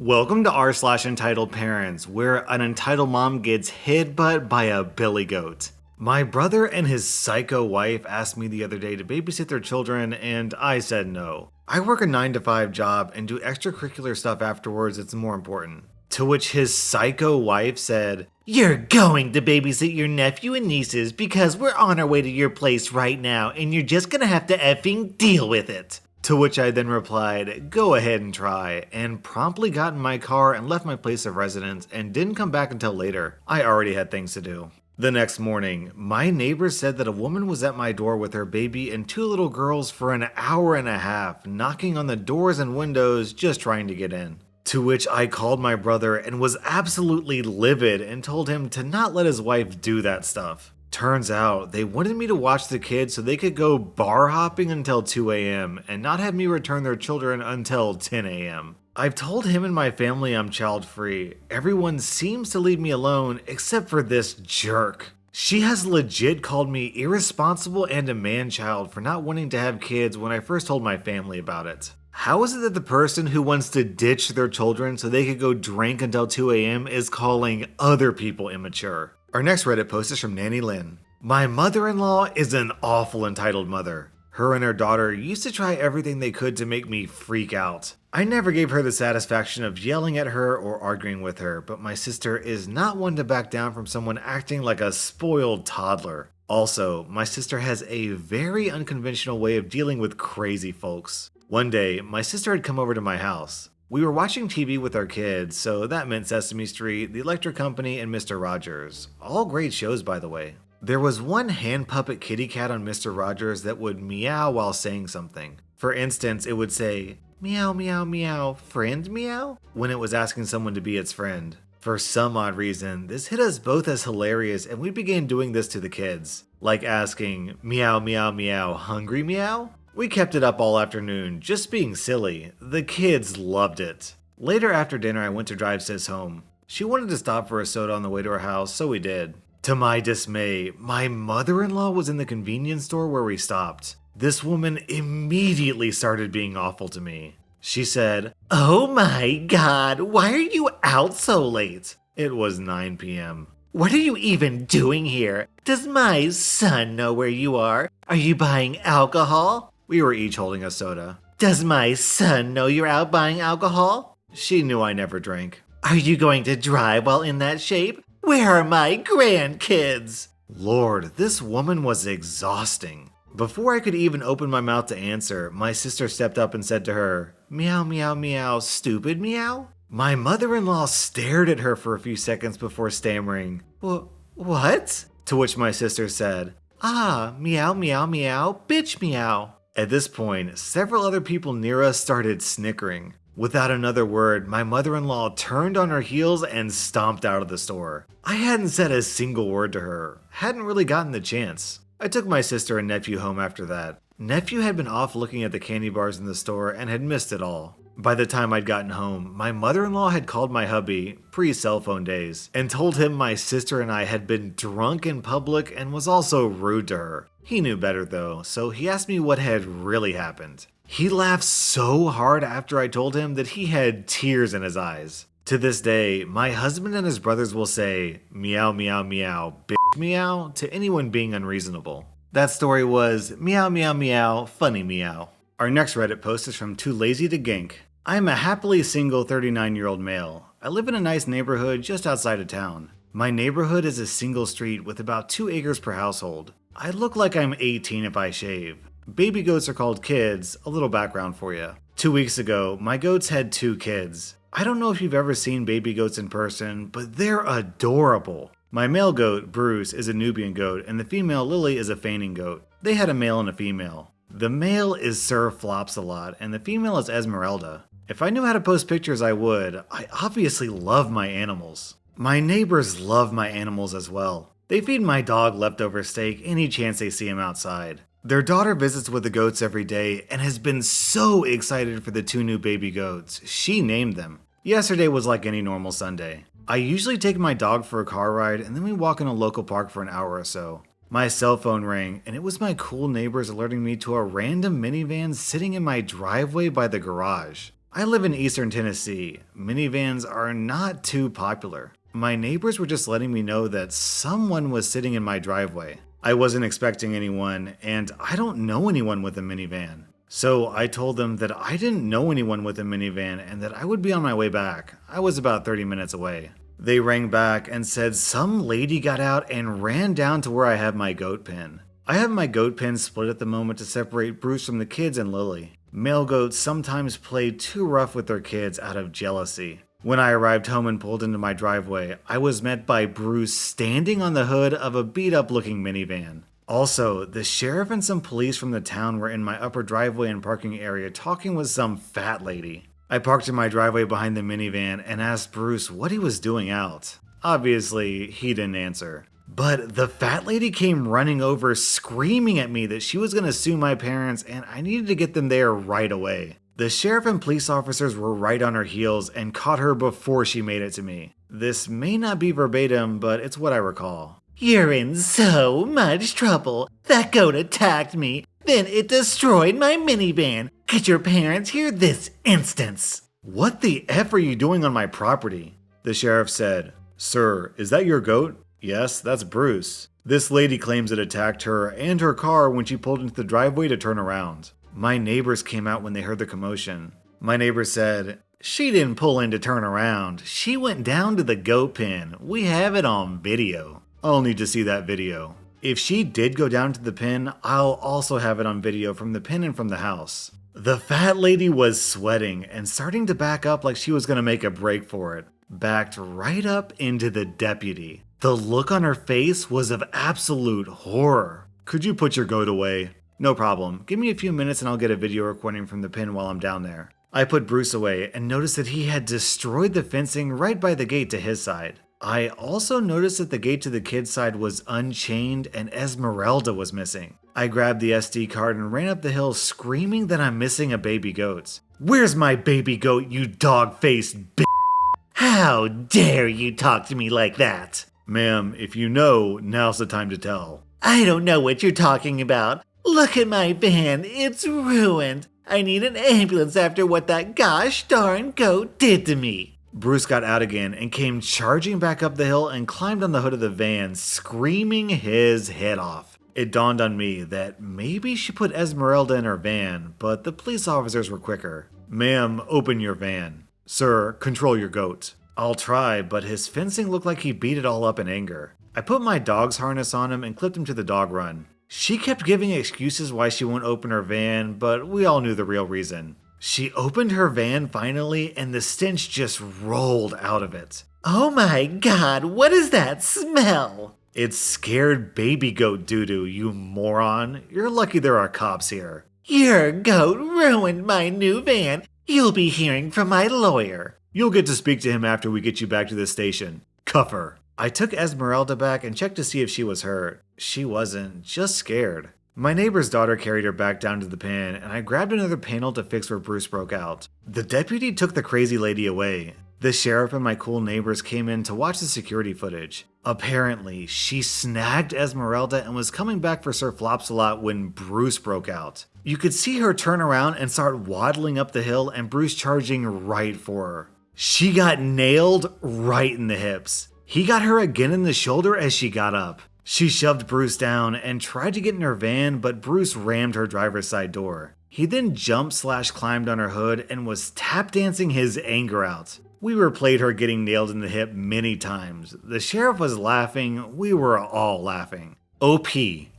Welcome to r/slash entitled parents, where an entitled mom gets headbutt by a billy goat. My brother and his psycho wife asked me the other day to babysit their children, and I said no. I work a 9-to-5 job and do extracurricular stuff afterwards, it's more important. To which his psycho wife said, "You're going to babysit your nephew and nieces because we're on our way to your place right now and you're just gonna have to effing deal with it." To which I then replied, "Go ahead and try," and promptly got in my car and left my place of residence and didn't come back until later. I already had things to do. The next morning, my neighbors said that a woman was at my door with her baby and 2 little girls for an hour and a half, knocking on the doors and windows just trying to get in. To which I called my brother and was absolutely livid and told him to not let his wife do that stuff. Turns out, they wanted me to watch the kids so they could go bar hopping until 2 a.m. and not have me return their children until 10 a.m. I've told him and my family I'm child free. Everyone seems to leave me alone except for this jerk. She has legit called me irresponsible and a man-child for not wanting to have kids when I first told my family about it. How is it that the person who wants to ditch their children so they could go drink until 2 a.m. is calling other people immature? Our next Reddit post is from Nanny Lynn. My mother-in-law is an awful entitled mother. Her and her daughter used to try everything they could to make me freak out. I never gave her the satisfaction of yelling at her or arguing with her, but my sister is not one to back down from someone acting like a spoiled toddler. Also, my sister has a very unconventional way of dealing with crazy folks. One day, my sister had come over to my house. We were watching TV with our kids, so that meant Sesame Street, The Electric Company, and Mr. Rogers. All great shows, by the way. There was one hand puppet kitty cat on Mr. Rogers that would meow while saying something. For instance, it would say, "Meow, meow, meow, friend meow," when it was asking someone to be its friend. For some odd reason, this hit us both as hilarious and we began doing this to the kids. Like asking, "Meow, meow, meow, hungry meow?" We kept it up all afternoon, just being silly. The kids loved it. Later after dinner, I went to drive Sis home. She wanted to stop for a soda on the way to our house, so we did. To my dismay, my mother-in-law was in the convenience store where we stopped. This woman immediately started being awful to me. She said, "Oh my god, why are you out so late?" It was 9 p.m. "What are you even doing here? Does my son know where you are? Are you buying alcohol?" We were each holding a soda. "Does my son know you're out buying alcohol?" She knew I never drank. "Are you going to drive while in that shape? Where are my grandkids?" Lord, this woman was exhausting. Before I could even open my mouth to answer, my sister stepped up and said to her, "Meow, meow, meow, stupid meow?" My mother-in-law stared at her for a few seconds before stammering, "What?" To which my sister said, "Ah, meow, meow, meow, bitch meow." At this point, several other people near us started snickering. Without another word, my mother-in-law turned on her heels and stomped out of the store. I hadn't said a single word to her, hadn't really gotten the chance. I took my sister and nephew home after that. Nephew had been off looking at the candy bars in the store and had missed it all. By the time I'd gotten home, my mother-in-law had called my hubby, pre-cell phone days, and told him my sister and I had been drunk in public and was also rude to her. He knew better though, so he asked me what had really happened. He laughed so hard after I told him that he had tears in his eyes. To this day, my husband and his brothers will say, "Meow, meow, meow, bitch meow," to anyone being unreasonable. That story was meow, meow, meow, funny meow. Our next Reddit post is from Too Lazy to Gink. I am a happily single 39-year-old male. I live in a nice neighborhood just outside of town. My neighborhood is a single street with about 2 acres per household. I look like I'm 18 if I shave. Baby goats are called kids, a little background for you. 2 weeks ago, my goats had 2 kids. I don't know if you've ever seen baby goats in person, but they're adorable. My male goat, Bruce, is a Nubian goat, and the female, Lily, is a fainting goat. They had a male and a female. The male is Sir Flops-a-Lot, and the female is Esmeralda. If I knew how to post pictures, I would. I obviously love my animals. My neighbors love my animals as well. They feed my dog leftover steak any chance they see him outside. Their daughter visits with the goats every day and has been so excited for the 2 new baby goats. She named them. Yesterday was like any normal Sunday. I usually take my dog for a car ride and then we walk in a local park for an hour or so. My cell phone rang and it was my cool neighbors alerting me to a random minivan sitting in my driveway by the garage. I live in eastern Tennessee. Minivans are not too popular. My neighbors were just letting me know that someone was sitting in my driveway. I wasn't expecting anyone, and I don't know anyone with a minivan. So I told them that I didn't know anyone with a minivan and that I would be on my way back. I was about 30 minutes away. They rang back and said some lady got out and ran down to where I have my goat pen. I have my goat pen split at the moment to separate Bruce from the kids and Lily. Male goats sometimes play too rough with their kids out of jealousy. When I arrived home and pulled into my driveway, I was met by Bruce standing on the hood of a beat-up looking minivan. Also, the sheriff and some police from the town were in my upper driveway and parking area talking with some fat lady. I parked in my driveway behind the minivan and asked Bruce what he was doing out. Obviously, he didn't answer. But the fat lady came running over screaming at me that she was going to sue my parents and I needed to get them there right away. The sheriff and police officers were right on her heels and caught her before she made it to me. This may not be verbatim, but it's what I recall. You're in so much trouble. That goat attacked me, then it destroyed my minivan. Get your parents here this instant. What the F are you doing on my property? The sheriff said. Sir, is that your goat? Yes, that's Bruce. This lady claims it attacked her and her car when she pulled into the driveway to turn around. My neighbors came out when they heard the commotion. My neighbor said, she didn't pull in to turn around. She went down to the goat pen. We have it on video. I'll need to see that video. If she did go down to the pen, I'll also have it on video from the pen and from the house. The fat lady was sweating and starting to back up like she was going to make a break for it. Backed right up into the deputy. The look on her face was of absolute horror. Could you put your goat away? No problem. Give me a few minutes and I'll get a video recording from the pen while I'm down there. I put Bruce away and noticed that he had destroyed the fencing right by the gate to his side. I also noticed that the gate to the kid's side was unchained and Esmeralda was missing. I grabbed the SD card and ran up the hill screaming that I'm missing a baby goat. Where's my baby goat, you dog-faced bitch? How dare you talk to me like that? Ma'am, if you know, now's the time to tell. I don't know what you're talking about. Look at my van, it's ruined. I need an ambulance after what that gosh darn goat did to me. Bruce got out again and came charging back up the hill and climbed on the hood of the van, screaming his head off. It dawned on me that maybe she put Esmeralda in her van, but the police officers were quicker. Ma'am, open your van. Sir, control your goat. I'll try, but his fencing looked like he beat it all up in anger. I put my dog's harness on him and clipped him to the dog run. She kept giving excuses why she won't open her van, but we all knew the real reason. She opened her van finally, and the stench just rolled out of it. Oh my god, what is that smell? It's scared baby goat doo-doo, you moron. You're lucky there are cops here. Your goat ruined my new van. You'll be hearing from my lawyer. You'll get to speak to him after we get you back to the station. Cuff her. I took Esmeralda back and checked to see if she was hurt. She wasn't, just scared. My neighbor's daughter carried her back down to the pen, and I grabbed another panel to fix where Bruce broke out. The deputy took the crazy lady away. The sheriff and my cool neighbors came in to watch the security footage. Apparently, she snagged Esmeralda and was coming back for Sir Flops-a-Lot when Bruce broke out. You could see her turn around and start waddling up the hill and Bruce charging right for her. She got nailed right in the hips. He got her again in the shoulder as she got up. She shoved Bruce down and tried to get in her van, but Bruce rammed her driver's side door. He then jumped/climbed on her hood and was tap dancing his anger out. We replayed her getting nailed in the hip many times. The sheriff was laughing, we were all laughing. OP,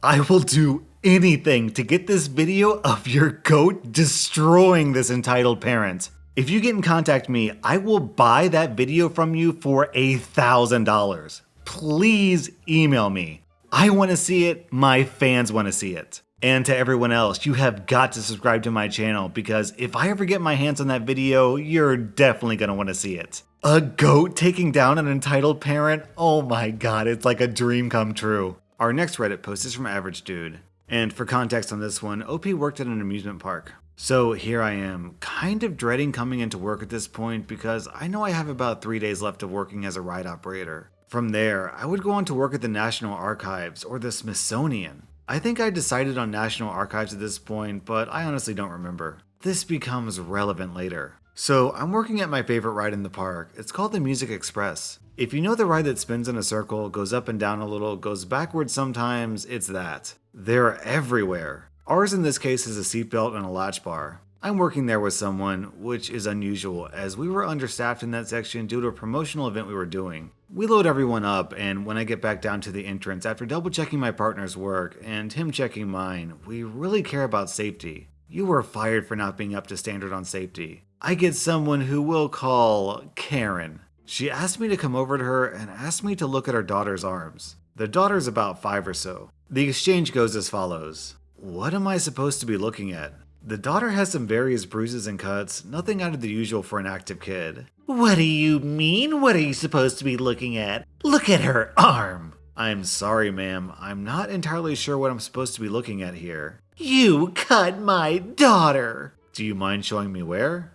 I will do anything to get this video of your goat destroying this entitled parent. If you get in contact with me, I will buy that video from you for $1,000. Please email me. I want to see it, my fans want to see it. And to everyone else, you have got to subscribe to my channel because if I ever get my hands on that video, you're definitely going to want to see it. A goat taking down an entitled parent? Oh my god, it's like a dream come true. Our next Reddit post is from Average Dude. And for context on this one, OP worked at an amusement park. So here I am, kind of dreading coming into work at this point because I know I have about 3 days left of working as a ride operator. From there, I would go on to work at the National Archives or the Smithsonian. I think I decided on National Archives at this point, but I honestly don't remember. This becomes relevant later. So I'm working at my favorite ride in the park. It's called the Music Express. If you know the ride that spins in a circle, goes up and down a little, goes backwards sometimes, it's that. They're everywhere. Ours in this case is a seatbelt and a latch bar. I'm working there with someone, which is unusual, as we were understaffed in that section due to a promotional event we were doing. We load everyone up, and when I get back down to the entrance, after double checking my partner's work and him checking mine, we really care about safety. You were fired for not being up to standard on safety. I get someone who we'll call Karen. She asked me to come over to her and asked me to look at her daughter's arms. The daughter's about 5 or so. The exchange goes as follows. What am I supposed to be looking at? The daughter has some various bruises and cuts, nothing out of the usual for an active kid. What do you mean? What are you supposed to be looking at? Look at her arm! I'm sorry, ma'am. I'm not entirely sure what I'm supposed to be looking at here. You cut my daughter! Do you mind showing me where?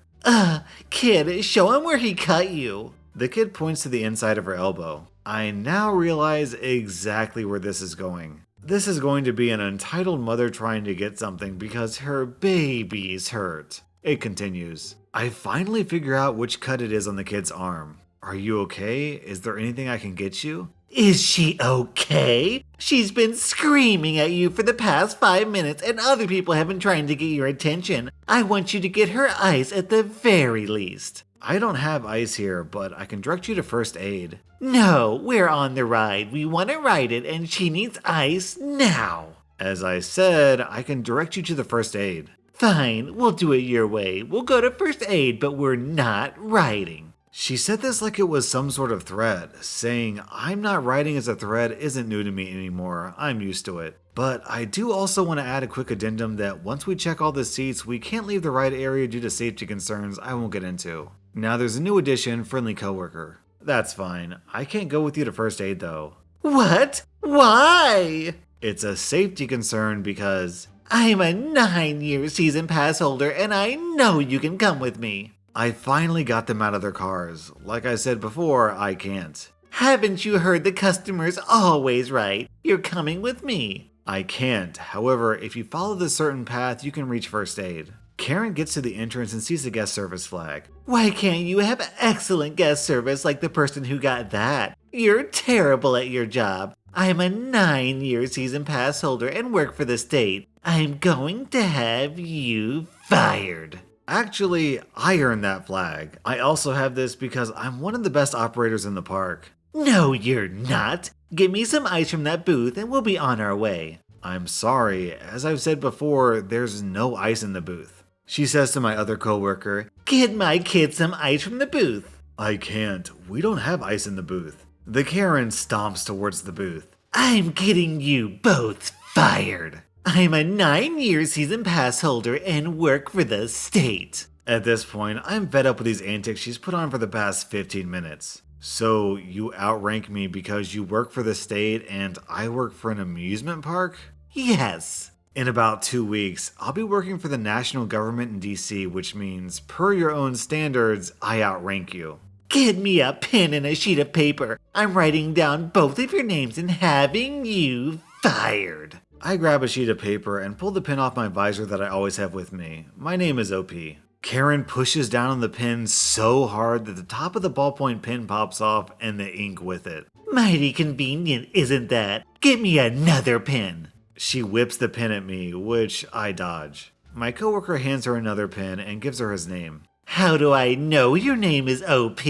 Kid, show him where he cut you. The kid points to the inside of her elbow. I now realize exactly where this is going. This is going to be an entitled mother trying to get something because her baby's hurt. It continues. I finally figure out which cut it is on the kid's arm. Are you okay? Is there anything I can get you? Is she okay? She's been screaming at you for the past 5 minutes and other people have been trying to get your attention. I want you to get her ice at the very least. I don't have ice here, but I can direct you to first aid. No, we're on the ride. We want to ride it and she needs ice now. As I said, I can direct you to the first aid. Fine, we'll do it your way. We'll go to first aid, but we're not riding. She said this like it was some sort of threat, saying I'm not riding as a threat isn't new to me anymore, I'm used to it. But I do also want to add a quick addendum that once we check all the seats, we can't leave the ride area due to safety concerns I won't get into. Now there's a new addition, friendly coworker. That's fine. I can't go with you to first aid though. What? Why? It's a safety concern because I'm a 9-year season pass holder and I know you can come with me. I finally got them out of their cars. Like I said before, I can't. Haven't you heard the customer's always right? You're coming with me. I can't. However, if you follow this certain path, you can reach first aid. Karen gets to the entrance and sees the guest service flag. Why can't you have excellent guest service like the person who got that? You're terrible at your job. I'm a 9-year season pass holder and work for the state. I'm going to have you fired. Actually, I earned that flag. I also have this because I'm one of the best operators in the park. No, you're not. Get me some ice from that booth and we'll be on our way. I'm sorry. As I've said before, there's no ice in the booth. She says to my other coworker, Get my kid some ice from the booth. I can't. We don't have ice in the booth. The Karen stomps towards the booth. I'm getting you both fired. I'm a 9-year season pass holder and work for the state. At this point, I'm fed up with these antics she's put on for the past 15 minutes. So you outrank me because you work for the state and I work for an amusement park? Yes. In about 2 weeks, I'll be working for the national government in DC, which means, per your own standards, I outrank you. Get me a pen and a sheet of paper. I'm writing down both of your names and having you fired. I grab a sheet of paper and pull the pen off my visor that I always have with me. My name is OP. Karen pushes down on the pen so hard that the top of the ballpoint pen pops off and the ink with it. Mighty convenient, isn't that? Get me another pen. She whips the pen at me, which I dodge. My coworker hands her another pen and gives her his name. How do I know your name is OP?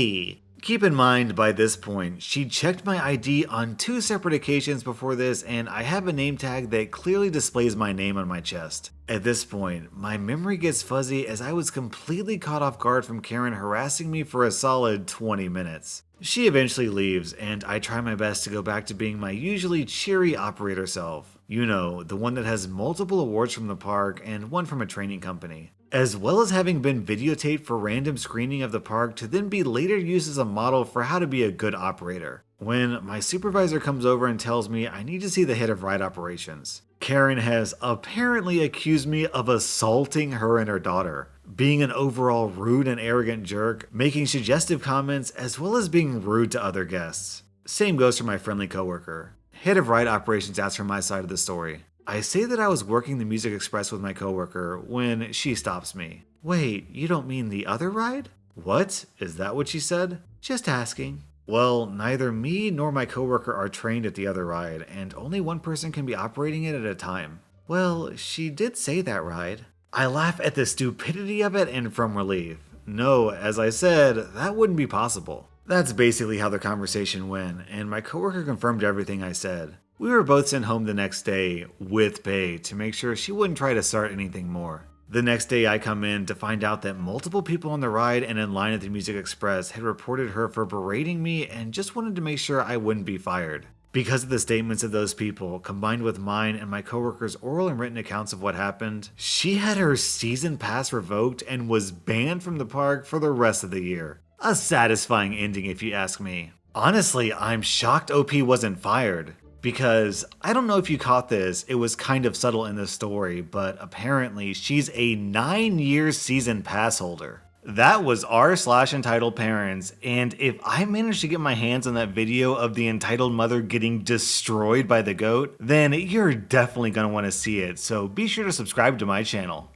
Keep in mind, by this point, she checked my ID on 2 separate occasions before this, and I have a name tag that clearly displays my name on my chest. At this point, my memory gets fuzzy as I was completely caught off guard from Karen harassing me for a solid 20 minutes. She eventually leaves, and I try my best to go back to being my usually cheery operator self. You know, the one that has multiple awards from the park and one from a training company. As well as having been videotaped for random screening of the park to then be later used as a model for how to be a good operator. When my supervisor comes over and tells me I need to see the head of ride operations. Karen has apparently accused me of assaulting her and her daughter, being an overall rude and arrogant jerk, making suggestive comments, as well as being rude to other guests. Same goes for my friendly coworker. Head of ride operations asks for my side of the story. I say that I was working the Music Express with my coworker when she stops me. Wait, you don't mean the other ride? What? Is that what she said? Just asking. Well, neither me nor my coworker are trained at the other ride, and only one person can be operating it at a time. Well, she did say that ride. I laugh at the stupidity of it and from relief. No, as I said, that wouldn't be possible. That's basically how the conversation went, and my coworker confirmed everything I said. We were both sent home the next day with pay to make sure she wouldn't try to start anything more. The next day I come in to find out that multiple people on the ride and in line at the Music Express had reported her for berating me and just wanted to make sure I wouldn't be fired. Because of the statements of those people, combined with mine and my coworker's oral and written accounts of what happened, she had her season pass revoked and was banned from the park for the rest of the year. A satisfying ending if you ask me. Honestly, I'm shocked OP wasn't fired. Because, I don't know if you caught this, it was kind of subtle in the story, but apparently she's a 9-year season pass holder. That was rSlash_Entitledparents, and if I manage to get my hands on that video of the entitled mother getting destroyed by the goat, then you're definitely going to want to see it, so be sure to subscribe to my channel.